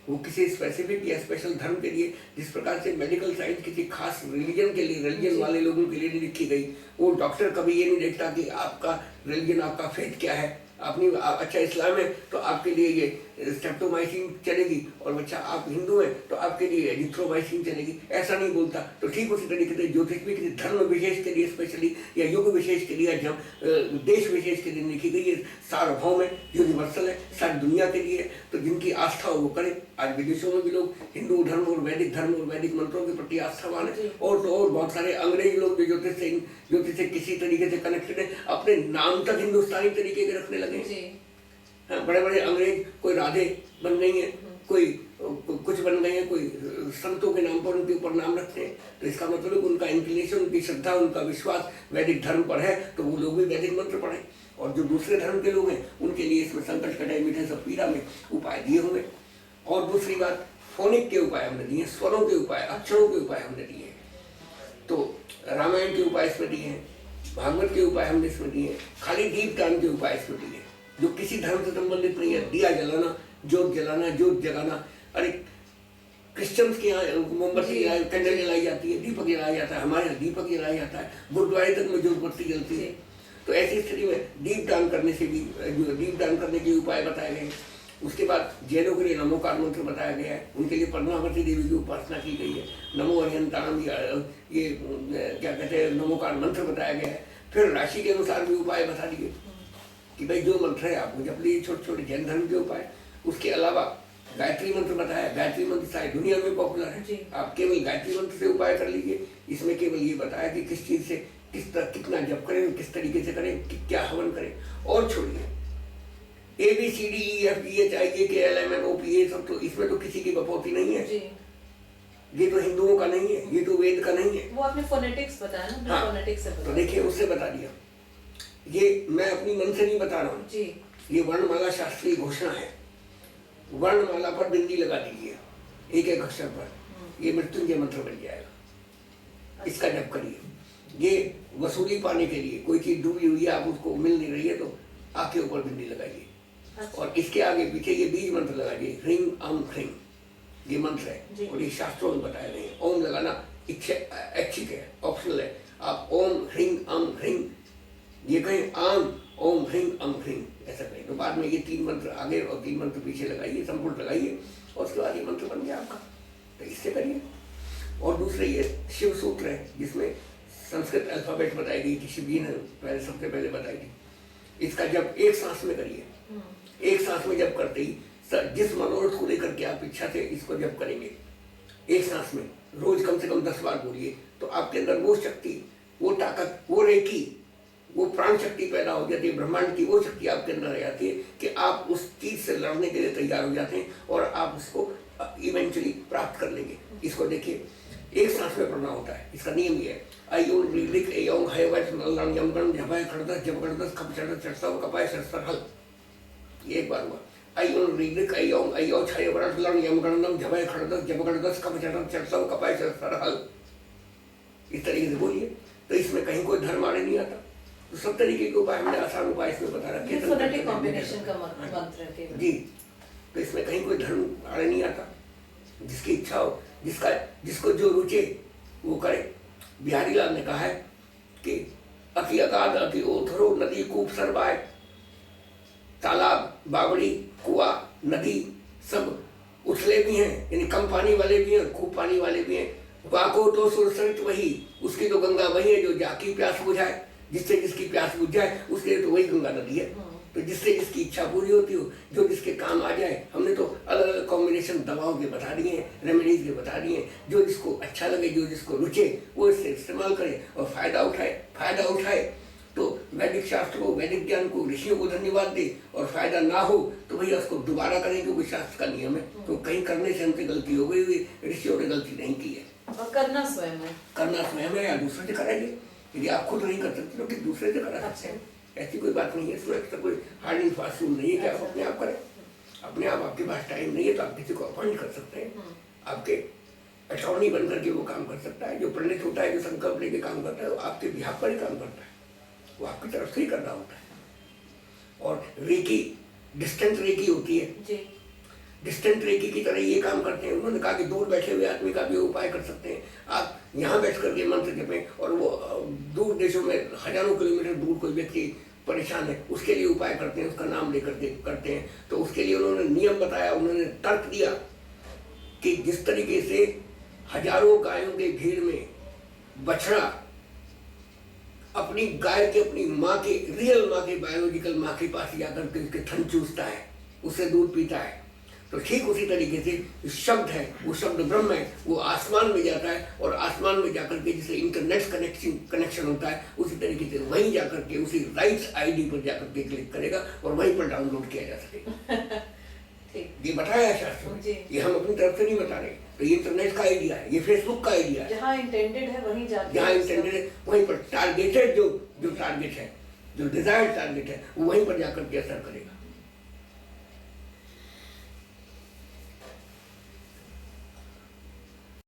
वो किसी स्पेसिफिक या स्पेशल धर्म के लिए, जिस प्रकार से मेडिकल साइंस किसी खास रिलीजन के लिए, रिलीजन वाले लोगों के लिए नहीं लिखी गई। वो डॉक्टर कभी ये नहीं देखता कि आपका रिलीजन, आपका फेथ क्या है। आपने अच्छा इस्लाम है तो आपके लिए ये स्ट्रेप्टोमाइसिन चलेगी, और अच्छा आप हिंदू हैं तो आपके लिए एजिथ्रोमाइसिन चलेगी, ऐसा नहीं बोलता। तो ठीक उसी तरीके से ज्योतिष भी किसी धर्म विशेष के लिए स्पेशली, या युग विशेष के लिए, या देश विशेष के लिए लिखी गई है। सार्वभौम है, यूनिवर्सल है, सारी दुनिया के लिए। तो जिनकी आस्था हो वो करें। आज विदेशों में भी लोग हिंदू धर्म और वैदिक मंत्रों के प्रति आस्थावान है। और तो और बहुत सारे अंग्रेज लोग जो ज्योतिष से किसी तरीके से कनेक्टेड है, अपने नाम तक हिंदुस्तानी तरीके के रखने लगे। हाँ, बड़े बड़े अंग्रेज, कोई राधे बन गई है, कोई कुछ बन गए हैं, कोई संतों के नाम पर उनके ऊपर नाम रखते हैं। तो इसका मतलब उनका इंक्लिनेशन, उनकी श्रद्धा, उनका विश्वास वैदिक धर्म पर है, तो वो लोग भी वैदिक मंत्र पढ़ें। और जो दूसरे धर्म के लोग हैं उनके लिए इसमें संकट कटे मिटे सब पीड़ा में उपाय दिए हुए। और दूसरी बात, फोनिक के उपाय हमने दिए, स्वरों के उपाय, अक्षरों के उपाय हमने दिए। तो रामायण के उपाय इसमें दिए हैं, भागवत के उपाय हमने इसमें दिए। खाली दीपदान के उपाय इसमें दिए जो किसी धर्म से संबंधित नहीं है। दिया जलाना, जोत जलाना, जोत जगाना। अरे क्रिश्चियंस के यहाँ मोमबत्ती कैंडल जलाई जाती है, दीपक जलाया जाता है, हमारे यहाँ दीपक जलाया जाता है, गुरुद्वारे तक में जोत बत्ती जलती है। तो ऐसी स्थिति में दीपदान करने से भी, दीपदान करने के उपाय बताए गए। उसके बाद जैनों के लिए नमोकार मंत्र बताया गया है, उनके लिए पद्मावती देवी की उपासना की गई है, नमो अरिहंताणम, ये क्या कहते हैं नमोकार मंत्र बताया गया है। फिर राशि के अनुसार भी उपाय बता दिए कि भाई जो मंत्र है आप मुझे अपने छोटे छोटे जैन धर्म के उपाय। उसके अलावा गायत्री मंत्र बताया, गायत्री मंत्र सारी दुनिया में पॉपुलर है, आप केवल गायत्री मंत्र से उपाय कर लीजिए। इसमें केवल ये बताया कि किस चीज से किस तरह कितना जप करें, किस तरीके से करें, क्या हवन करें। और छोड़िए ABCDEFGHIJKLMNOP ये सब, तो इसमें तो किसी की बपौती नहीं है, ये तो हिंदुओं का नहीं है, ये तो वेद का नहीं है। वो आपने फोनेटिक्स बताया ना, हाँ, फोनेटिक्स से तो देखिए उससे बता दिया। ये मैं अपनी मन से नहीं बता रहा हूँ, ये वर्णमाला शास्त्रीय घोषणा है। वर्णमाला पर बिंदी लगा दीजिए एक एक अक्षर पर, ये मृत्युंजय मंत्र बन जाएगा। इसका जप करिए। ये वसूली पाने के लिए, कोई चीज डूबी हुई है, आप उसको मिल नहीं रही है तो आंख के ऊपर बिंदी लगाइए। और इसके आगे पीछे ये बीज मंत्र लगाइए, ह्रीं अम ह्रीं, ये मंत्र है और ये शास्त्रों में बताया नहीं है। ओम लगाना ऐच्छिक है, ऑप्शनल है। आप ओम ह्रीं अम ह्रीं ये कहें, आम ओम ह्रीं अम ह्रीं ऐसा कहें, तो बाद में ये 3 मंत्र आगे और 3 मंत्र पीछे लगाइए, संपूर्ण लगाइए और उसके बाद ये मंत्र बन गया आपका। तो इससे करिए। और दूसरे ये शिव सूत्र है जिसमें संस्कृत अल्फाबेट बताई गई थी, शिवजी ने पहले सबसे पहले बताई थी। इसका जब एक सांस में करिए, एक सांस में जब करते ही जिस मनोरथ को लेकर के आप इच्छा से इसको जब करेंगे, एक सांस में रोज कम से कम 10 बार बोलिए, तो आपके अंदर वो शक्ति, वो ताकत, वो रेकी, वो प्राण शक्ति पैदा हो जाती है, ब्रह्मांड की वो शक्ति आपके अंदर आ जाती है कि आप उस चीज से लड़ने के लिए तैयार हो जाते हैं और आप उसको इवेंचुअली प्राप्त कर लेंगे। इसको देखिए, एक सांस में पढ़ना होता है, इसका नियम ये है, अयों ऋग्रिक एयों हयवच नल्लां यमगण जपय खड़दस जपगणदस खपचड़दस चरसव कपाय सरसर हल। ये एक बार हुआ। अयों ऋग्रिक एयों अयों हयवच नल्लां यमगणम जपय खड़दस जपगणदस खपचड़दस चरसव कपाय सरसर हल। इस तरीके से बोलिए, तो इसमें कहीं कोई धर्म आड़े नहीं आता। तो सब तरीके के उपाय हमने आसान उपाय इसमें बता रखे हैं, फोनेटिक कॉम्बिनेशन का मंत्र है जी। तो इसमें कहीं कोई धर्म आड़े नहीं आता, जिसकी इच्छा हो, जिसको जो रुचे वो करे। बिहारी लाल ने कहा है कि अति अगाध अति ओथरो नदी कूप सरबाए, तालाब बावड़ी कुआ नदी सब उछले भी हैं, यानी कम पानी वाले भी हैं, खूब पानी वाले भी हैं। वाको तो सुरसरित वही, उसकी तो गंगा वही है जो जाकी प्यास बुझाए, जिससे जिसकी प्यास बुझ जाए उसके लिए तो वही गंगा नदी है। तो जिससे जिसकी इच्छा पूरी होती हो, जो जिसके काम आ जाए। हमने तो अलग अलग कॉम्बिनेशन दवाओं के बता दिए हैं, रेमेडीज के बता दिए हैं, जो जिसको अच्छा लगे, जो जिसको रुचे वो इससे इस्तेमाल करे और फायदा उठाए। तो वैदिक शास्त्र को, वैदिक ज्ञान को, ऋषियों को धन्यवाद दे, और फायदा ना हो तो भैया उसको दोबारा करें, क्योंकि शास्त्र का नियम है। तो कहीं करने से हमसे गलती हो गई हुई, ऋषियों ने गलती नहीं की है। और करना स्वयं है, या दूसरे से कराइए। यदि आप खुद नहीं कर सकते तो कि दूसरे से करा सकते हैं, ऐसी कोई बात नहीं है। इसमें कोई हार्ड एंड फास्ट रूल नहीं है कि आप अपने आप करें। अपने आप आपके पास टाइम नहीं है तो आप किसी को अपॉइंट कर सकते हैं, आपके अटॉर्नी बन करके वो काम कर सकता है। जो पंडित होता है, जो संकल्प लेके काम करता है, वो आपके बिहाफ पर ही काम करता है, वो आपकी तरफ से ही करना होता है। और रेकी डिस्टेंट रेकी होती है, डिस्टेंट रेकी की तरह ये काम करते हैं। उन्होंने कहा कि दूर बैठे हुए आदमी का भी उपाय कर सकते हैं। आप यहाँ बैठ करके मंत्र जपें, और वो दूर देशों में हजारों किलोमीटर दूर कोई व्यक्ति परेशान है, उसके लिए उपाय करते हैं, उसका नाम लेकर के करते हैं। तो उसके लिए उन्होंने नियम बताया, उन्होंने तर्क दिया कि जिस तरीके से हजारों गायों के भीड़ में बछड़ा अपनी गाय के, अपनी माँ के, रियल माँ के, बायोलॉजिकल माँ के पास जाकर के उसके थन चूसता है, उससे दूध पीता है, तो ठीक उसी तरीके से जो शब्द है, वो शब्द ब्रह्म है, वो आसमान में जाता है, और आसमान में जाकर के जैसे इंटरनेट कनेक्शन होता है, उसी तरीके से वहीं जाकर के उसी राइट्स आईडी पर जाकर के क्लिक करेगा और वहीं पर डाउनलोड किया जा सकेगा। ये बताया है शास्त्र में, ये हम अपनी तरफ से नहीं बता रहे। तो ये इंटरनेट का आइडिया है, ये फेसबुक का आइडिया है। जहाँ इंटेंडेड है वहीं जाके, जहाँ इंटेंडेड है वहीं पर टारगेटेड, जो टारगेट है, जो डिजायर्ड टारगेट है, वो वहीं पर जाकर के असर करेगा।